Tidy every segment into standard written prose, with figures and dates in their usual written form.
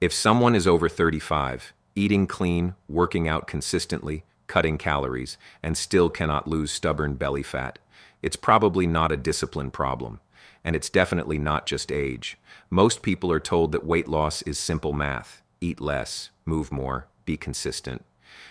If someone is over 35, eating clean, working out consistently, cutting calories, and still cannot lose stubborn belly fat, it's probably not a discipline problem. And it's definitely not just age. Most people are told that weight loss is simple math. Eat less, move more, be consistent.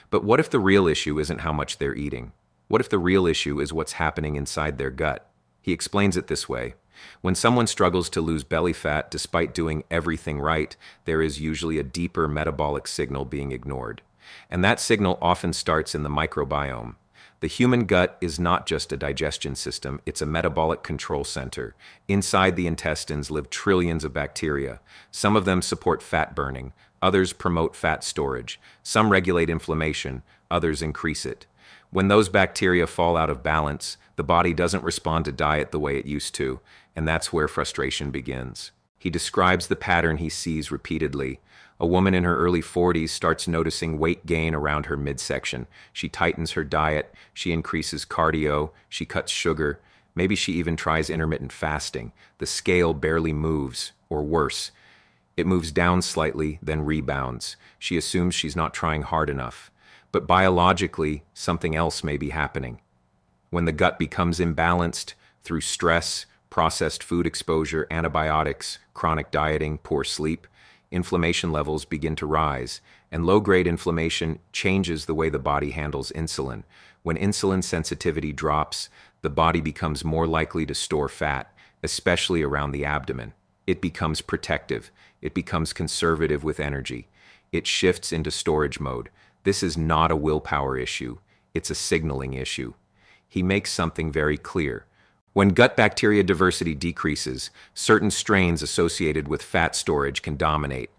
But what if the real issue isn't how much they're eating? What if the real issue is what's happening inside their gut? He explains it this way. When someone struggles to lose belly fat despite doing everything right, there is usually a deeper metabolic signal being ignored. And that signal often starts in the microbiome. The human gut is not just a digestion system, it's a metabolic control center. Inside the intestines live trillions of bacteria. Some of them support fat burning, others promote fat storage. Some regulate inflammation, others increase it. When those bacteria fall out of balance, the body doesn't respond to diet the way it used to, and that's where frustration begins. He describes the pattern he sees repeatedly. A woman in her early 40s starts noticing weight gain around her midsection. She tightens her diet, she increases cardio, she cuts sugar, maybe she even tries intermittent fasting. The scale barely moves, or worse, it moves down slightly, then rebounds. She assumes she's not trying hard enough. But biologically, something else may be happening. When the gut becomes imbalanced through stress, processed food exposure, antibiotics, chronic dieting, poor sleep, inflammation levels begin to rise, and low-grade inflammation changes the way the body handles insulin. When insulin sensitivity drops, the body becomes more likely to store fat, especially around the abdomen. It becomes protective. It becomes conservative with energy. It shifts into storage mode. This is not a willpower issue. It's a signaling issue. He makes something very clear. When gut bacteria diversity decreases, certain strains associated with fat storage can dominate.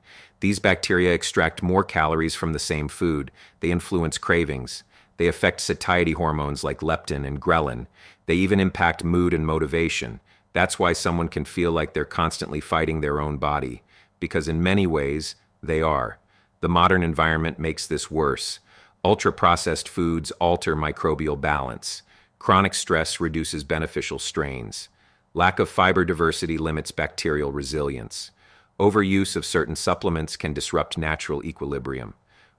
These bacteria extract more calories from the same food. They influence cravings. They affect satiety hormones like leptin and ghrelin. They even impact mood and motivation. That's why someone can feel like they're constantly fighting their own body, because in many ways, they are. The modern environment makes this worse. Ultra-processed foods alter microbial balance. Chronic stress reduces beneficial strains. Lack of fiber diversity limits bacterial resilience. Overuse of certain supplements can disrupt natural equilibrium.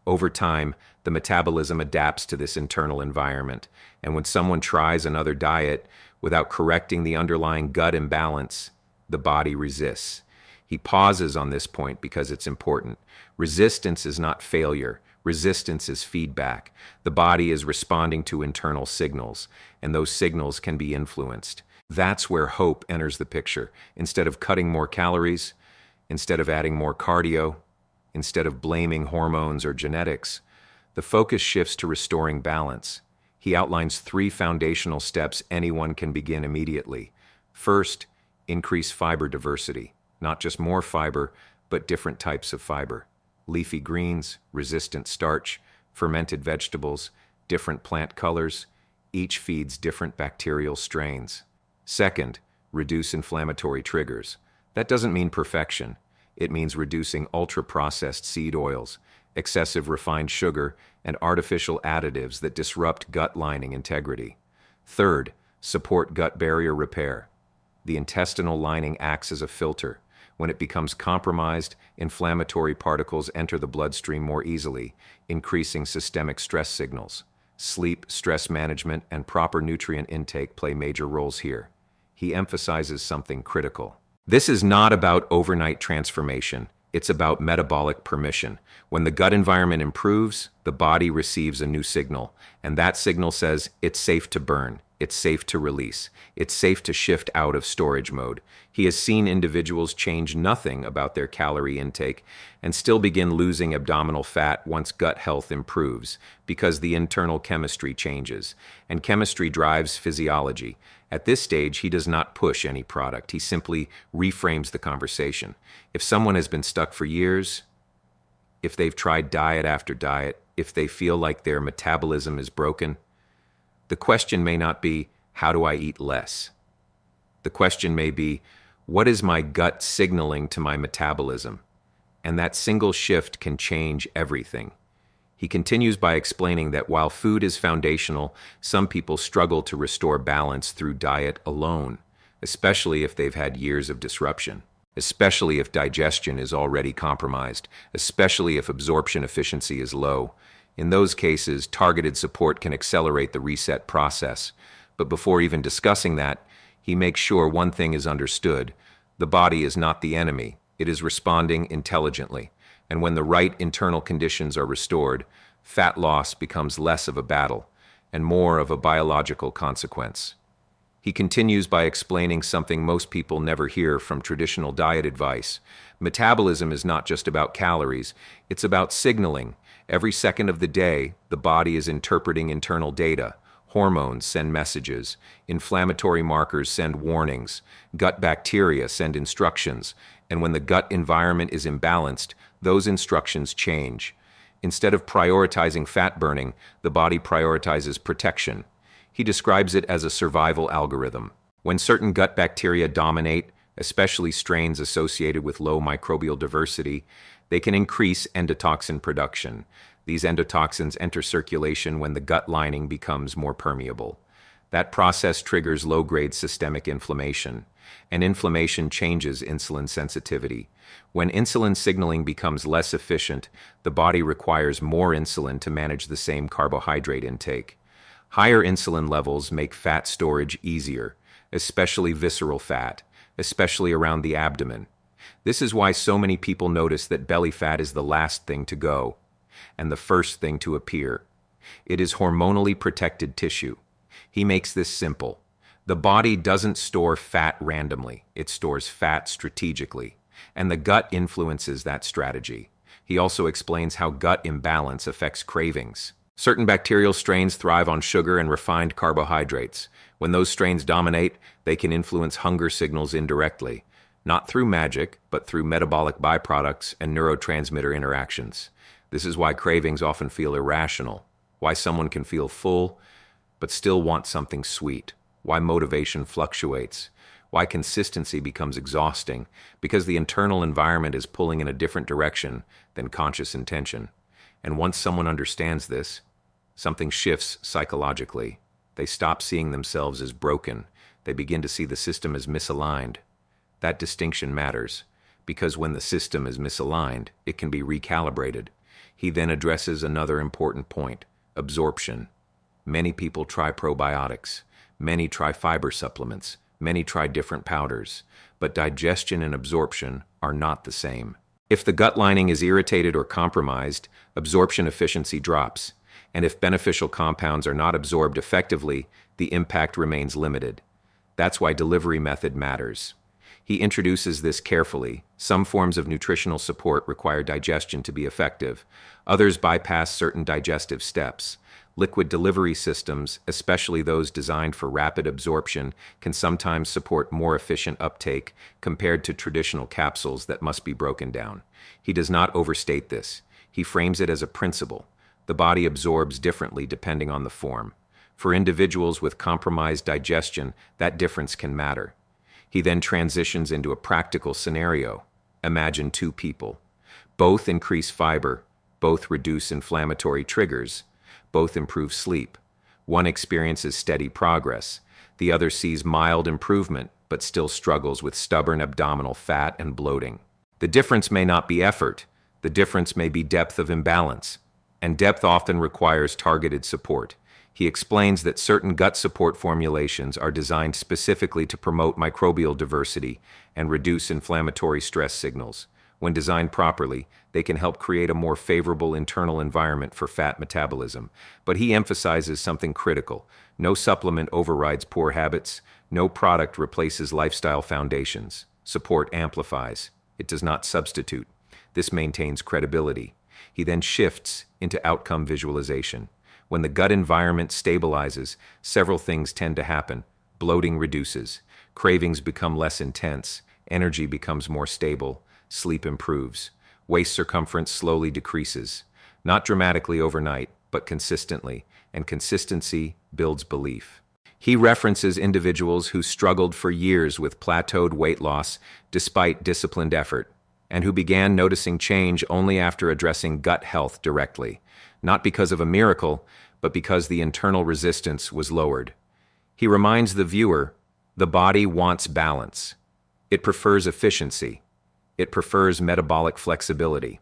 Over time, the metabolism adapts to this internal environment, and when someone tries another diet without correcting the underlying gut imbalance, the body resists. He pauses on this point because it's important. Resistance is not failure. Resistance is feedback. The body is responding to internal signals, and those signals can be influenced. That's where hope enters the picture. Instead of cutting more calories, instead of adding more cardio, instead of blaming hormones or genetics, the focus shifts to restoring balance. He outlines 3 foundational steps anyone can begin immediately. First, increase fiber diversity. Not just more fiber, but different types of fiber. Leafy greens, resistant starch, fermented vegetables, different plant colors. Each feeds different bacterial strains. Second, reduce inflammatory triggers. That doesn't mean perfection. It means reducing ultra-processed seed oils, excessive refined sugar, and artificial additives that disrupt gut lining integrity. Third, support gut barrier repair. The intestinal lining acts as a filter. When it becomes compromised, inflammatory particles enter the bloodstream more easily, increasing systemic stress signals. Sleep, stress management, and proper nutrient intake play major roles here. He emphasizes something critical. This is not about overnight transformation. It's about metabolic permission. When the gut environment improves, the body receives a new signal, and that signal says it's safe to burn. It's safe to release. It's safe to shift out of storage mode. He has seen individuals change nothing about their calorie intake and still begin losing abdominal fat once gut health improves because the internal chemistry changes. And chemistry drives physiology. At this stage, he does not push any product. He simply reframes the conversation. If someone has been stuck for years, if they've tried diet after diet, if they feel like their metabolism is broken, the question may not be, how do I eat less? The question may be, what is my gut signaling to my metabolism? And that single shift can change everything. He continues by explaining that while food is foundational, some people struggle to restore balance through diet alone, especially if they've had years of disruption. especially if digestion is already compromised, especially if absorption efficiency is low. In those cases, targeted support can accelerate the reset process. But before even discussing that, he makes sure one thing is understood. The body is not the enemy. It is responding intelligently. And when the right internal conditions are restored, fat loss becomes less of a battle and more of a biological consequence. He continues by explaining something most people never hear from traditional diet advice. Metabolism is not just about calories, it's about signaling. Every second of the day, the body is interpreting internal data. Hormones send messages, inflammatory markers send warnings, gut bacteria send instructions, and when the gut environment is imbalanced, those instructions change. Instead of prioritizing fat burning, the body prioritizes protection. He describes it as a survival algorithm. When certain gut bacteria dominate, especially strains associated with low microbial diversity, they can increase endotoxin production. These endotoxins enter circulation when the gut lining becomes more permeable. That process triggers low-grade systemic inflammation, and inflammation changes insulin sensitivity. When insulin signaling becomes less efficient, the body requires more insulin to manage the same carbohydrate intake. Higher insulin levels make fat storage easier, especially visceral fat, especially around the abdomen. This is why so many people notice that belly fat is the last thing to go and the first thing to appear. It is hormonally protected tissue. He makes this simple. The body doesn't store fat randomly, it stores fat strategically, and the gut influences that strategy. He also explains how gut imbalance affects cravings. Certain bacterial strains thrive on sugar and refined carbohydrates. When those strains dominate, they can influence hunger signals indirectly, not through magic, but through metabolic byproducts and neurotransmitter interactions. This is why cravings often feel irrational, why someone can feel full but still want something sweet, why motivation fluctuates, why consistency becomes exhausting, because the internal environment is pulling in a different direction than conscious intention. And once someone understands this, something shifts psychologically. They stop seeing themselves as broken. They begin to see the system as misaligned. That distinction matters, because when the system is misaligned, it can be recalibrated. He then addresses another important point: absorption. Many people try probiotics. Many try fiber supplements. Many try different powders. But digestion and absorption are not the same. If the gut lining is irritated or compromised, absorption efficiency drops. And if beneficial compounds are not absorbed effectively, the impact remains limited. That's why delivery method matters. He introduces this carefully. Some forms of nutritional support require digestion to be effective. Others bypass certain digestive steps. Liquid delivery systems, especially those designed for rapid absorption, can sometimes support more efficient uptake compared to traditional capsules that must be broken down. He does not overstate this. He frames it as a principle. The body absorbs differently depending on the form. For individuals with compromised digestion, that difference can matter. He then transitions into a practical scenario. Imagine two people. Both increase fiber, both reduce inflammatory triggers, both improve sleep. One experiences steady progress. The other sees mild improvement, but still struggles with stubborn abdominal fat and bloating. The difference may not be effort. The difference may be depth of imbalance. And depth often requires targeted support. He explains that certain gut support formulations are designed specifically to promote microbial diversity and reduce inflammatory stress signals. When designed properly, they can help create a more favorable internal environment for fat metabolism. But he emphasizes something critical. No supplement overrides poor habits. No product replaces lifestyle foundations. Support amplifies. It does not substitute. This maintains credibility. He then shifts into outcome visualization. When the gut environment stabilizes, several things tend to happen. Bloating reduces. Cravings become less intense. Energy becomes more stable. Sleep improves. Waist circumference slowly decreases. Not dramatically overnight, but consistently, and consistency builds belief. He references individuals who struggled for years with plateaued weight loss despite disciplined effort, and who began noticing change only after addressing gut health directly, not because of a miracle, but because the internal resistance was lowered. He reminds the viewer, the body wants balance. It prefers efficiency, It prefers metabolic flexibility.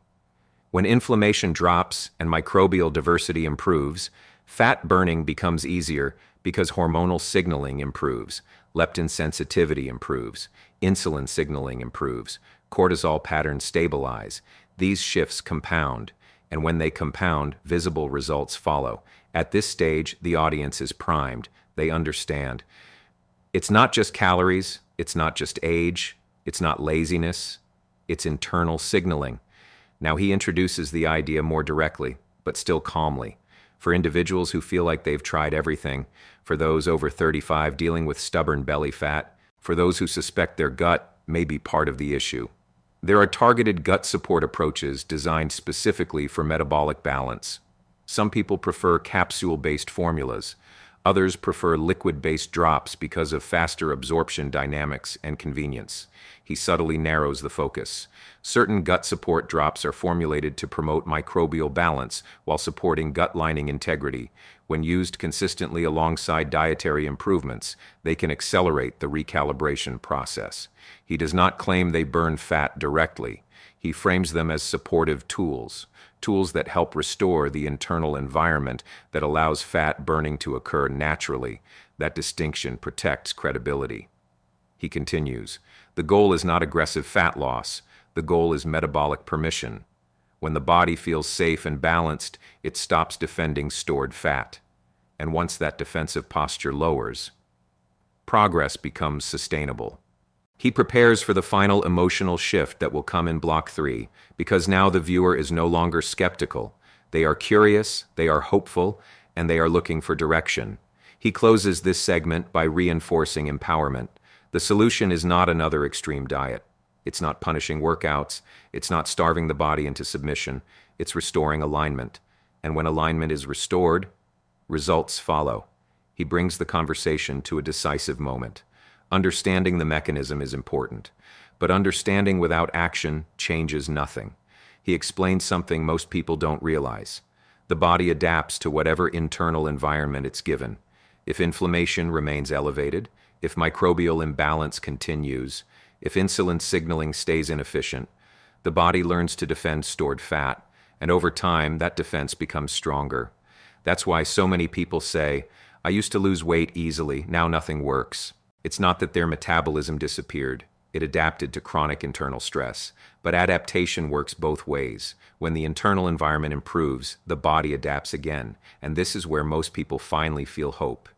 When inflammation drops and microbial diversity improves, fat burning becomes easier because hormonal signaling improves, leptin sensitivity improves, insulin signaling improves, cortisol patterns stabilize. These shifts compound, and when they compound, visible results follow. At this stage, the audience is primed. They understand. It's not just calories, it's not just age, it's not laziness, it's internal signaling. Now he introduces the idea more directly, but still calmly. For individuals who feel like they've tried everything, for those over 35 dealing with stubborn belly fat, for those who suspect their gut may be part of the issue. There are targeted gut support approaches designed specifically for metabolic balance. Some people prefer capsule-based formulas. Others prefer liquid-based drops because of faster absorption dynamics and convenience. He subtly narrows the focus. Certain gut support drops are formulated to promote microbial balance while supporting gut lining integrity. When used consistently alongside dietary improvements, they can accelerate the recalibration process. He does not claim they burn fat directly. He frames them as supportive tools that help restore the internal environment that allows fat burning to occur naturally. That distinction protects credibility. He continues, the goal is not aggressive fat loss. The goal is metabolic permission. When the body feels safe and balanced, it stops defending stored fat. And once that defensive posture lowers, progress becomes sustainable. He prepares for the final emotional shift that will come in Block 3, because now the viewer is no longer skeptical. They are curious, they are hopeful, and they are looking for direction. He closes this segment by reinforcing empowerment. The solution is not another extreme diet. It's not punishing workouts. It's not starving the body into submission. It's restoring alignment. And when alignment is restored, results follow. He brings the conversation to a decisive moment. Understanding the mechanism is important, but understanding without action changes nothing. He explains something most people don't realize. The body adapts to whatever internal environment it's given. If inflammation remains elevated, if microbial imbalance continues, if insulin signaling stays inefficient, the body learns to defend stored fat, and over time, that defense becomes stronger. That's why so many people say, I used to lose weight easily, now nothing works. It's not that their metabolism disappeared. It adapted to chronic internal stress. But adaptation works both ways. When the internal environment improves, the body adapts again, and this is where most people finally feel hope.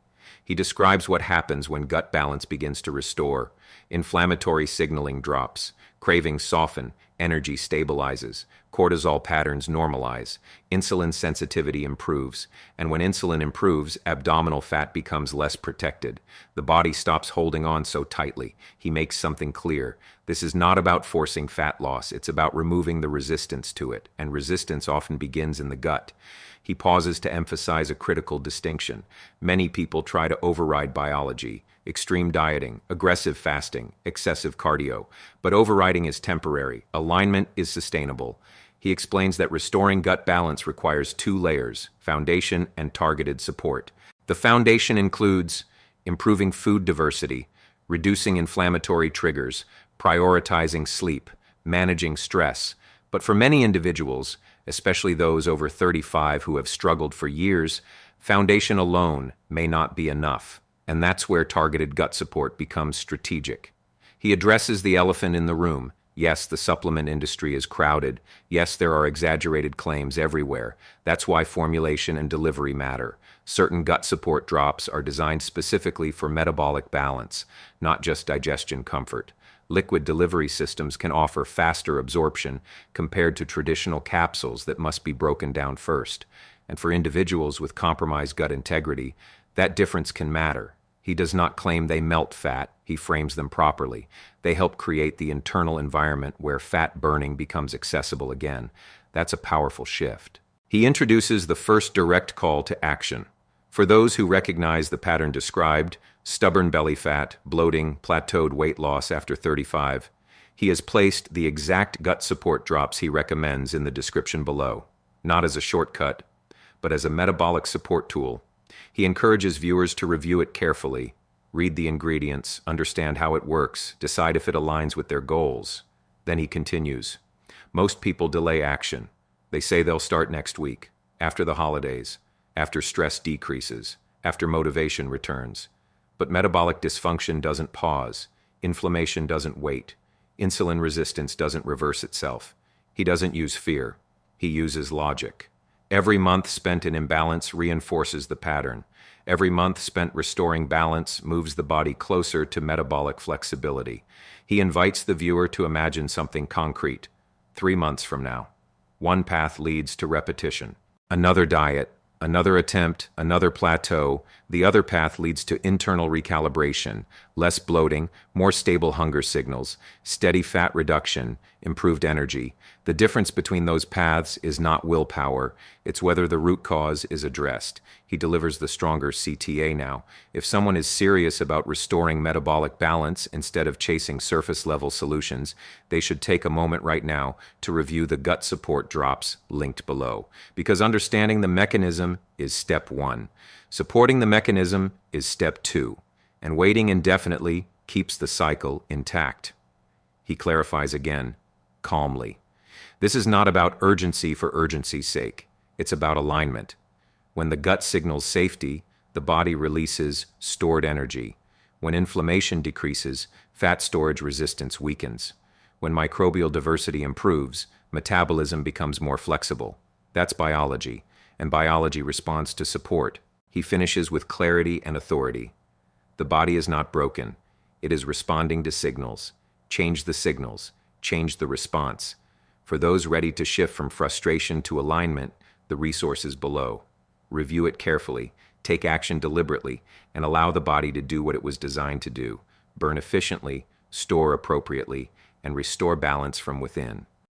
He describes what happens when gut balance begins to restore. Inflammatory signaling drops, cravings soften, energy stabilizes, cortisol patterns normalize, insulin sensitivity improves, and when insulin improves, abdominal fat becomes less protected. The body stops holding on so tightly. He makes something clear. This is not about forcing fat loss, it's about removing the resistance to it, and resistance often begins in the gut. He pauses to emphasize a critical distinction. Many people try to override biology, extreme dieting, aggressive fasting, excessive cardio, but overriding is temporary. Alignment is sustainable. He explains that restoring gut balance requires two layers, foundation and targeted support. The foundation includes improving food diversity, reducing inflammatory triggers, prioritizing sleep, managing stress. But for many individuals, especially those over 35 who have struggled for years, foundation alone may not be enough. And that's where targeted gut support becomes strategic. He addresses the elephant in the room. Yes, the supplement industry is crowded. Yes, there are exaggerated claims everywhere. That's why formulation and delivery matter. Certain gut support drops are designed specifically for metabolic balance, not just digestion comfort. Liquid delivery systems can offer faster absorption compared to traditional capsules that must be broken down first. And for individuals with compromised gut integrity, that difference can matter. He does not claim they melt fat, he frames them properly. They help create the internal environment where fat burning becomes accessible again. That's a powerful shift. He introduces the first direct call to action. For those who recognize the pattern described, stubborn belly fat, bloating, plateaued weight loss after 35, he has placed the exact gut support drops he recommends in the description below, not as a shortcut, but as a metabolic support tool. He encourages viewers to review it carefully, read the ingredients, understand how it works, decide if it aligns with their goals. Then he continues. Most people delay action. They say they'll start next week, after the holidays, after stress decreases, after motivation returns. But metabolic dysfunction doesn't pause. Inflammation doesn't wait. Insulin resistance doesn't reverse itself. He doesn't use fear. He uses logic. Every month spent in imbalance reinforces the pattern. Every month spent restoring balance moves the body closer to metabolic flexibility. He invites the viewer to imagine something concrete. 3 months from now, one path leads to repetition. Another diet, another attempt, another plateau. The other path leads to internal recalibration, less bloating, more stable hunger signals, steady fat reduction, improved energy. The difference between those paths is not willpower, it's whether the root cause is addressed. He delivers the stronger CTA now. If someone is serious about restoring metabolic balance instead of chasing surface-level solutions, they should take a moment right now to review the gut support drops linked below. Because understanding the mechanism is step 1. Supporting the mechanism is step 2. And waiting indefinitely keeps the cycle intact. He clarifies again, calmly. This is not about urgency for urgency's sake. It's about alignment. When the gut signals safety, the body releases stored energy. When inflammation decreases, fat storage resistance weakens. When microbial diversity improves, metabolism becomes more flexible. That's biology, and biology responds to support. He finishes with clarity and authority. The body is not broken. It is responding to signals. Change the signals. Change the response. For those ready to shift from frustration to alignment, the resource is below. Review it carefully, take action deliberately, and allow the body to do what it was designed to do. Burn efficiently, store appropriately, and restore balance from within.